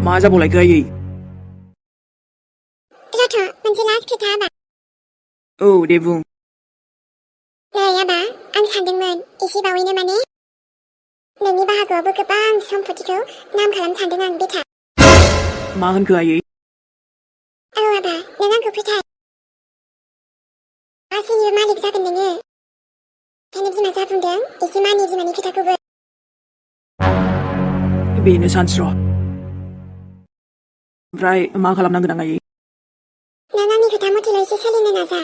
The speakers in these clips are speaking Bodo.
मा जाबावलायखो आयै? रथ' मोनसे लास्ट खोथा आबा। औ दे बुं। नै आबा, आं सानदोंमोन एसे बावैनो माने नोंनि बाहागोआवबो गोबां सम्पथिखौ नाम खालामनो सानदों आं बेथा। मा होनखो आयै? औ आबा, नों आंखौ फोथाय। गासैनिबो मालिक जागोन नोङो। ओंखायनो बिमा जाबुंदों एसे मानि बिमानि खोथाखौबो। बेनो सानस्र'। ओमफ्राय मा खालामनांगोन आं आयै? नों आंनि खोथा मथेल' एसे सोलिनो नाजा।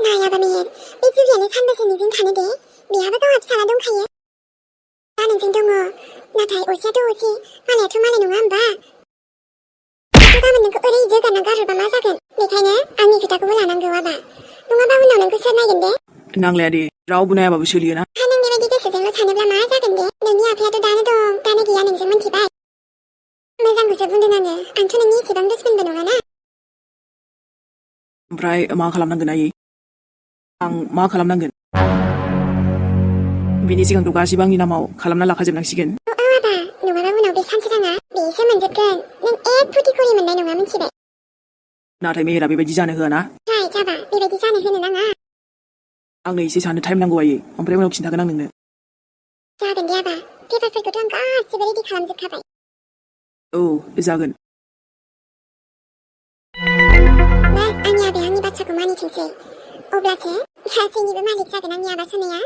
नाय आबा मेहेर, बे जुलियानो सानबेसे नोंजों थानो दे? बेहाबो गावहा फिसाला दंखायो। दा नोंजों दङ, नाथाय असेयाथ' असे, मालायाथ' मालाय नङा होमबा? गाबोन नोंखौ ओरै जोगारना गारहरबा मा जागोन? बेखायनो आंनि खोथाखौबो लानांगौ आबा। नङाबा उनाव नोंखौ सोर नायगोन दे? नांलाया दे, रावबो नायाबाबो सोलियोना। नों बेबायदि गोसोजोंल' सानोब्ला मा जागोन दे? नोंनि आफायाथ' दानो दं, दानो गैया नोंजों मिन्थिबाय। मोजांखौसो बुंदों आङो, आंथ' नोंनि एसेबां दुश्मनबो नङाना। ओमफ्राय मा खालामनांगोन आयै? आं मा खालामनांगोन? बिनि सिगांथ' गासिबो आंनि नामाव खालामना लाखाजोबनांसिगोन। औ आबा, नङाबा उनाव बे सानसोराङा बेसो मोनजोबगोन। नों एक फुटि खरि मोननाय नङा मिन्थिबाय। नाथाय मेहेरा बेबायदि जानो होआ ना? राय जाबा, बेबायदि जानो होनो नाङा। आंनो एसे साननो टाइम नांगौ आयै, ओमफ्राय उनाव खिन्थागोन आं नोंनो। जागोन दे आबा, पेपारफोरखौथ' आं गासिबो रेडि खालामजोबखाबाय। औ, जागोन। बास आंनि आबाया आंनि बाथ्राखौ मानिथोंसै। अब्लासो गासैनिबो मालिक जागोन आंनि आबा सोनाया।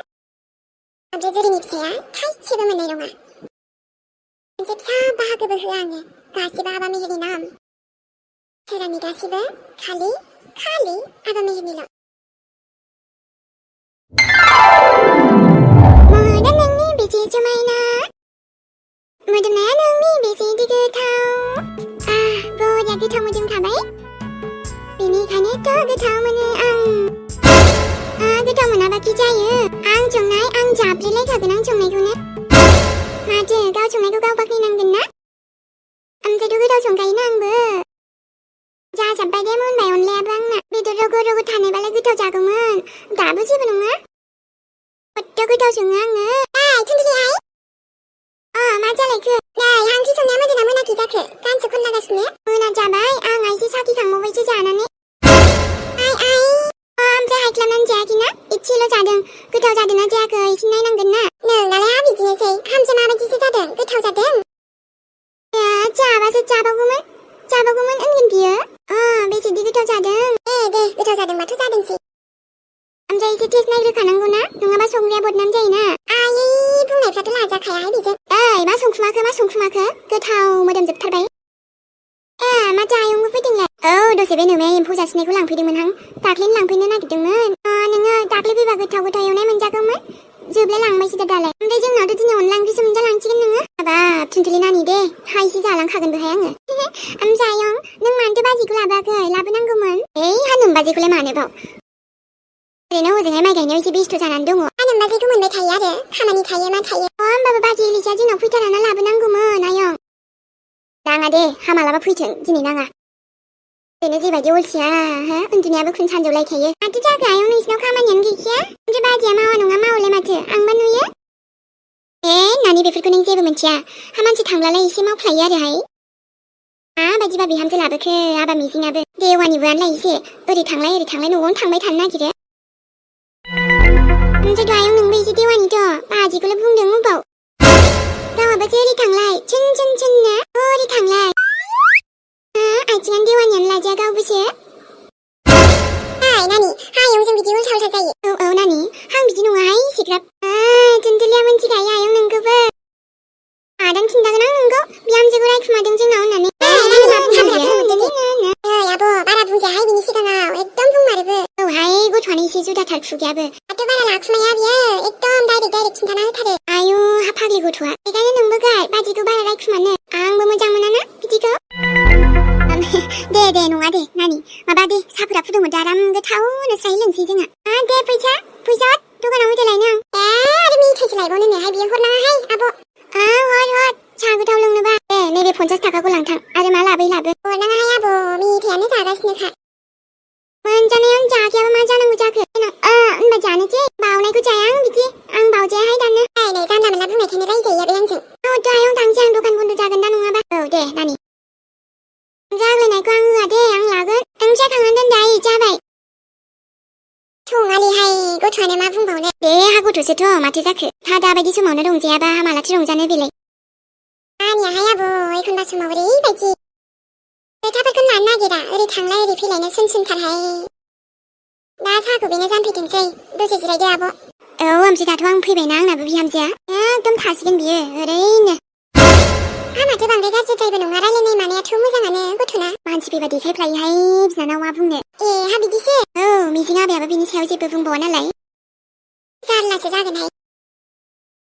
ओमफ्राय जुरिनि फिसाया थाइसेबो मोननाय नङा। मोनसे फिसा बाहागोबो होआ आङो, गासिबो आबा मेहेरनि नाम। सोरांनि गासिबो खालि आबा मेहेरनिल'। मोदोमनायनि बेसे समायना, मोदोमनाया नोंनि बेसेदि गोथाव। बरिया गोथाव मोदोमखाबाय। बेनिखायनोथ' गोथाव मोनो आं। गोथाव मोनाबाखि जायो। आं संनाय, आं जाब्रेलायखागोन आं संनायखौनो। माथो गाव संनायखौ गाव बाख्नायनांगोन ना? ओमफ्रायथ' गोथाव संखायोना आंबो। जाजाब्बाय दे मोनबाय अनलायाबो आंना। बेदर रग' रग' थानायबालाय गोथाव जागौमोन। दाबो जेबो नङा। खदथ' गोथाव सङो आङो। थुनजुलि आइ। मा जालायखो? नै आं ओंख्रि संनाया मोदोना मोनाखै जाखो? गानसो खनलागासिनो। मोना जाबाय, आं एसे साखिखांबावबायसो जानानै। आइ। ओमफ्राय हायख्लाबनानै जायाखैना? एसेल' जादों। गोथाव जादोंना जायाखै एसे नायनांगोन ना। नोंनालाय बिदिनोसै, हामजा माबायदिसो जादों? गोथाव जादों? जाबावगौमोन होनगोन बियो। बेसेदि गोथाव जादों? दे गोथाव जादोंबाथ' जादोंसै। ओमफ्राय एसे टेस्ट नायग्रोखानांगौ ना, नङाबा संग्राया बदनाम जायोना। आयै बुंनायफ्राथ' लाजाखायाहाय बेजों। मा संखुमाखो? गोथाव मोदोमजोबथारबाय। माथो आयंबो फैदोंलाय? औ, दसे बे नोमाया एम्फौ जासिनायखौ लांफैदोंमोनहां। दाख्लैनो लांफैनो नागिरदोंमोन। नोङो दाख्लै फैबा गोथाव एवनाय मोनजागौमोन। जोबलाय लांबायसो दालाय। ओमफ्राय जोंनावथ' दिनै अनला ओंख्रिसो मोनजालांसिगोन नोङो। हाबाब थुनथुलि नानि दे, एसे जालांखागोनबोहाय आङो। ओमफ्राय आयं, नों मानोथो बाजैखौ लाबोआखै? लाबोनांगौमोन। हानुम बाजैखौलाय मानोबाव? ओरैनो हजोंहाय माइ गायनायाव एसे बेस्थ' जानानै दङ। हानुम बाजैखौ मोनबाय थायो आरो, खामानि थायो मा थायो। होमबाबो बाजै एलिसाया जोंनाव फैथाराना लाबोनांगौमोन आयं। नाङा दे, हामालाबा फैथों, दिनै नाङा। ओरैनो जेबायदि अलसिया, उन्दुनायाबो खुन सानजौलायखायो। माथो जाखो आयं, नोंसिनाव खामानियानो गैखाया? ओमफ्राय बाजैया मावा नङा मावोलाय माथो, आंबा नुयो। नानि बेफोरखौ नों जेबो मिथिया। मानसि थांब्लालाय एसे मावफ्लायो आरोहाय। माबायदिबा बिहामजो लाबोखो आबा मिजिङाबो। देवानिबोआनोलाय एसे, ओरै थांलाय न'आवनो थांबाय थानो नागिरो। ओमफ्रायथ' आयं नोंबो एसे देवानिथ', बाजैखौलाय बुंदों अबाव? गावहाबोसो ओरै थांलाय, नो ओरै थांलाय। आथिङानो देवानियानो लाजाया गावबोसो। नानि, आयं जों बिदि उल्था उल्था जायो। औ नानि, आं बिदि नङाहाय इसिग्राब। थुनथुलिया मिन्थिखायो आयं नोंखौबो। आदान खिन्थागोन आं नोंखौ, बिहामजोखौ रायखुमादों जोंनाव होननानै। आब' बारा बुंजायाहाय बिनि सिगाङाव, एकदम बुंमारोबो। औहाय गथ'आनो एसे जुदाथार खुगायाबो। दाथ' बारा लाखुमाया बियो, एकदम डाइरेक्ट खिन्थाना होथारो। आयु फाग्लि गथ'आ। बेखायनो नोंबो गार, बाजैखौ बारा रायखुमानो। आंबो मोजां मोनाना बिदिखौ। दे नङा दे नानि, माबा दे साहाफोरा फुदुंहरदो आराम गोथावनो स्राय लोंसै जोङो। दे फैसा दखानाव होदोलायनो आं। आरो मेथाइसो लायबावनोहाय बियो, हरनाङाहाय आब'। हर साहा गोथाव लोंनोबा। नैबे 50 थाखाखौ लांथां, आरो मा लाबोयो लाबो। हरनाङाहाय आब', मेथाइयानो जागासिनोखा। मोनजानायावनो जायाखैयाबा मा जानांगौ जाखो? होनबा जानोसै, बावनायखौ जाया आं बिदि, आं बावजायाहाय दानो। नै जानला मोनला बुंनायखायनो रायजायो बे आंजों। थ' आयं थांसै, आं दखान बन्द' जागोन दा नङाबा। औ दे नानि, माथो जाखो था दाबायदि समावनो रंजायाबा मालाथो रंजानो बेलाय आनियाहाय आबौ एखनबा समाव ओरैबायदि खोथाफोरखौ लानो नागिरा ओरै थांलाय ओरै फैलायनो सुनथारहाय दा साहाखौ बेनो जानफैथोंसै दसे जिरायदो आब' औ ओमफ्राय दाथ' आं फैबायना आंनाबो बिहामजोआ एकदम थासिगोन बियो ओरैनो आंनाथ' बांद्राय गाज्रिद्रायबो नङा रायलायनाय मानायाथ' मोजाङानो गथ'ना मानसि फैबा देखायफ्लायोहाय बिनानाव मा बुंनो ए हा बिदिसो औ मिजिं आबायाबो बिनि सायाव जेबो बुंबावा नालाय जारलासो जागोनहाय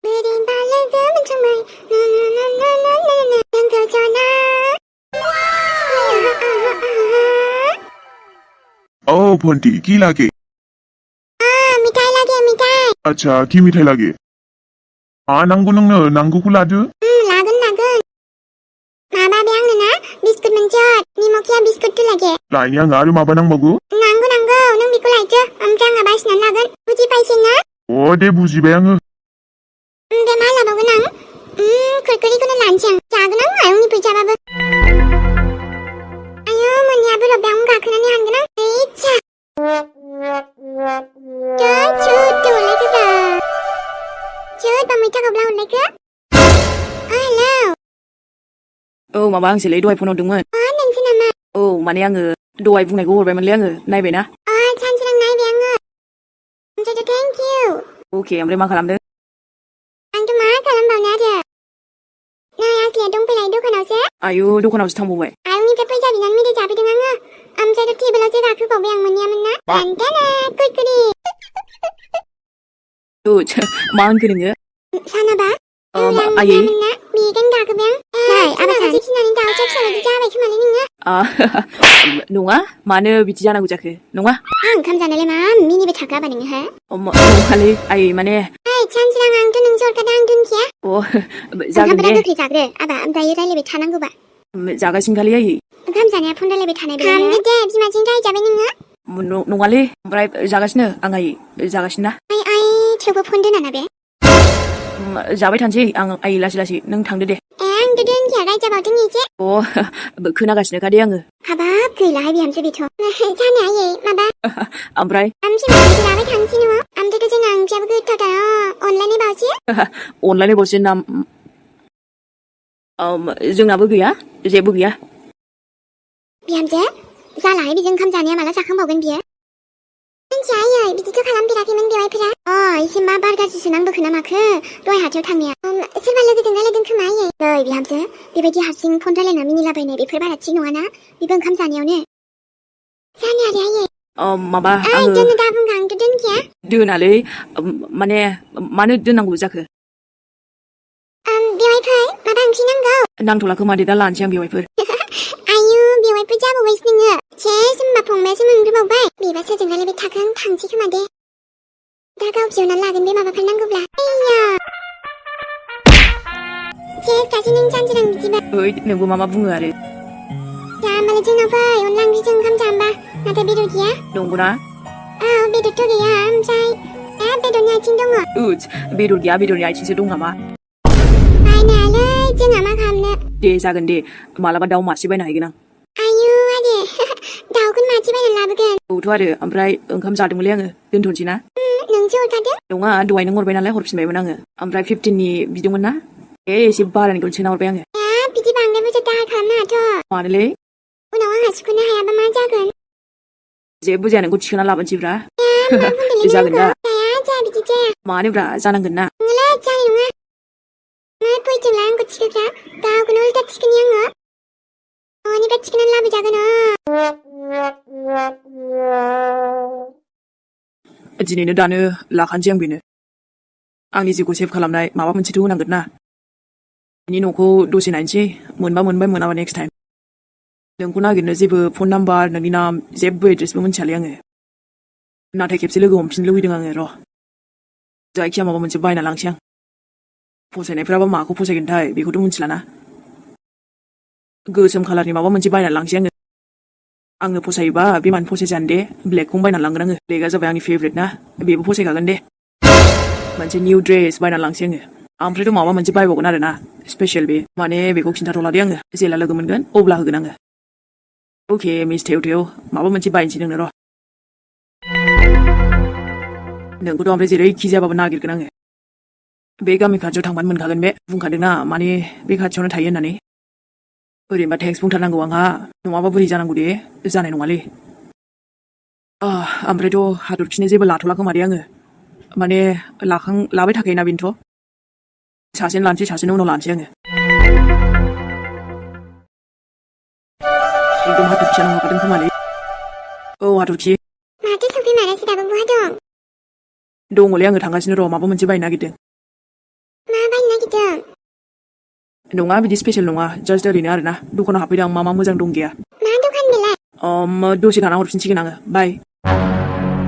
बोरैबा लोगो मोनथोंमोन नोंखौ जना ओ भन्टी की लागे मिठाई लागे मिठाई अच्छा की मिठाई लागे नांगौ नोंनो नांगौखौ लादो लागोन लागोन माबा बे आंनो ना बिस्कुट मोनसे निमकिया बिस्कुट लागे लायनि आं आरो माबा नांबावगौ नांगौ नांगौ नों बेखौ लायदो ओमफ्राय आंहा बासिनानै लागोन बुजिबायसै ना दे बुजिबाय आङो दे मा लाबावगोन आं खुरकुरिखौनो लानोसै आं जागोन आं आयंनि फैसाबाबो आयौ मोनैयाबो र' बेयावनो गाखोनानै हानगोन आं इच्छा चुट हरलायखोब्रा चुट बा मैथा गावब्ला हरलायखो हेलौ औ माबा आंसोलै दहाय फन हरदोंमोन नोंसो नामा औ माने आङो दहाय बुंनायखौ हरबायमोनलै आङो नायबायना सानसे नायबाय आङो ओमफ्रायथ' थेंक इउ अके ओमफ्राय मा खालामदों आंथ' मा खालामबावनो आरो नै आसलिया दंफैलाय दखानावसो आयु दखानावसो थांबावबाय आयंनिफ्राय फैसा बिनानै मेथाइ जाफैदों आङो ओमफ्रायथ' टेबोलावसो गाखोबावबाय आं मोनैयामोन ना दाना कुरकुरि मा होनखो नोङो सानाबा आयै बेगेन गाखोबाय आं आबा सासे गिनानै दाउसा फिसाबायदि जाबाय खोमालै नोङो नङा मानो बिदि जानांगौ जाखो नङा ओंखाम जानायलाय मा मिनिबाय थाखो आबा नोङो हो नङालै आयै माने सानसे आंथ' नोंसो हरखादों आं दोनखिया जागोन दे गोख्रै जाग्रो आबा ओमफ्राय रायलायबाय थानांगौबा जागासिनोखालै आयै ओंखाम जानाया फन रायलायबाय थानाय खालामदो दे बिमाजों रायजाबाय नोङो नङालै ओमफ्राय जागासिनो आं आयै जागासिनो ना आइ थेवबो फन दोनाना बे जाबाय थानोसै आं आयै लासै लासै नों थांदो दे आंथ' दोनखिया रायजाबावदों एसे खोनागासिनोखा दे आङो हाबाब गैलाहाय बिहामजो बेथ' जानो आयै माबा ओमफ्राय जाबाय थांसै न'आव ओमफ्रायथ' जोंना ओंख्रियाबो गोथावथार अनलायनाय बावसो अनलायनाय बावसो नाम जोंनाबो गैया जेबो गैया बिहामजो जालाहाय बेजों ओंखाम जानाया माला जाखांबावगोन बियो मिन्थिया आयै बिदिथ' खालामफेराखैमोन बेवाइफोरा एसे मा बार गाज्रिसो नांबोखो ना माखो दहाय हाथायाव थांनाया सोरबा लोगोजों रायलायदों खोमा आयै नै बिहामजो बेबायदि हारसिं फन रायलायना मिनिलाबायनाय बेफोर बारा थिग नङाना बेबो ओंखाम जानायावनो जानो आरो आयै माबा आङो दोननो दा बुंगा आंथ' दोनखिया दोनालै माने मानो दोननांगौ जाखो बेवाइफोर माबा ओंख्रि नांगौ नांथ'ला खोमा दे दा लानोसै आं बेवाइफोर आयु बेवाइफोर जाबावबायसो नोङो सेस होनबा फंबायासो मोनग्रोबावबाय बेबा सोरजों रायलायबाय थाखो आं थांसै खोमा दे दा गाव बिहरनानै लागोन बे माबाफोर नांगौब्ला सेस दासो नों सानसे बिदिबा ओइ नोंबो मा बुङो आरो जा होमबालाय जोंनाव फै अनला ओंख्रिजों ओंखाम जाम्बा नाथाय बेदर गैया नंगौना बेदरथ' गैया ओमफ्राय बेदरनि आथिं दङ बेदर गैया बेदरनि आथिंसो दं नामा बायनायालै जोंहा मा खालामनो दे जागोन दे मालाबा दाउ मासे बायना हैगोन आं आयु आदै दाउखौनो मासे बायना लाबोगोन औथ' आरो ओमफ्राय ओंखाम जादोंमोनलै आङो दोनथ'नोसै ना नोंसो हरखादों नङा दहाय नों हरबाय नालाय हरफिनबायमोन आङो ओमफ्राय 15नि बिदोंमोन ना एसे बारानिखौनो सोना हरबाय आङो बिदि बांद्राय बुरजा दाहार खालामनाङाथ' मानोलै उनाव आंहा सुख'नो हायाबा मा जागोन जेबो जाया नोंखौ थिखोना लाबोनोसैब्रा जागोन दा जाया बिदि जाया मानोब्रा जानांगोन ना नोंलाय जानाय नङा फैथोंला आंखौ थिखोग्रा गावखौनो उल्था थिखोनि आङो न'निफ्राय थिखोनानै लाबोजागोन दिनैनो दानो लाखानोसै आं बेनो आंनि जिउखौ सेभ खालामनाय माबा मोनसेथ' होनांगोन ना बिनि न'खौ दसे नायनोसै मोनबा मोनबाय मोनाबा नेक्स्ट टाइम नोंखौ नागिरनो जेबो फन नाम्बार नोंनि नाम जेबो एड्रेसबो मिन्थियालै आङो नाथाय खेबसे लोगो हमफिननो लुबैदों आङो र' जायखिया माबा मोनसे बायना लांसै आं फसायनायफ्राबा माखौ फसायगोनथाय बेखौथ' मिन्थिलाना गोसोम खालारनि माबा मोनसे बायना लांसै आंनो फसायोबा बे मानो फसायजानो दे ब्लेकखौनो बायना लांगोन आङो ब्लेकआ जाबाय आंनि फेभरेट ना बेबो फसायखागोन दे मोनसे निउ ड्रेस बायना लांसै आङो ओमफ्रायथ' माबा मोनसे बायबावगोन आरो ना स्पेसियेल बे माने बेखौ खिन्थाथ'ला दे आङो जेला लोगो मोनगोन अब्ला होगोन आङो अके मिस थेव माबा मोनसे बायनोसै नोंनो र' नोंखौथ' ओमफ्राय जेरैखि जायाबाबो नागिरगोन आङो बे गामि खाथियाव थांबानो मोनखागोन बे बुंखादोंना माने बे खाथियावनो थायो होननानै ओरैनोबा टेक्स बुंथारनांगौ आंहा नङाबा बोरै जानांगौ दे जानाय नङालै ओमफ्रायथ' हाथरखिनो जेबो लाथ'ला खोमा दे आङो माने लाबाय थाखायोना बेनोथ' सासेनो लानोसै सासेनो उनाव लानोसै आङो एकदम हाथरखियानो हरखादों खोमालै औ हाथरखि माथो सफैमारासै दाबो बहा दं दङलै आङो थांगासिनो र' माबा मोनसे बायनो नागिरदों मा बायनो नागिरदों नङा बिदि स्पेसियेल नङा जास्ट ओरैनो आरोना दखानाव हाबफैदों आं मा मोजां दं गैया मा दखान बेलाय दसे थाना हरफिनसिगोन आङो बाय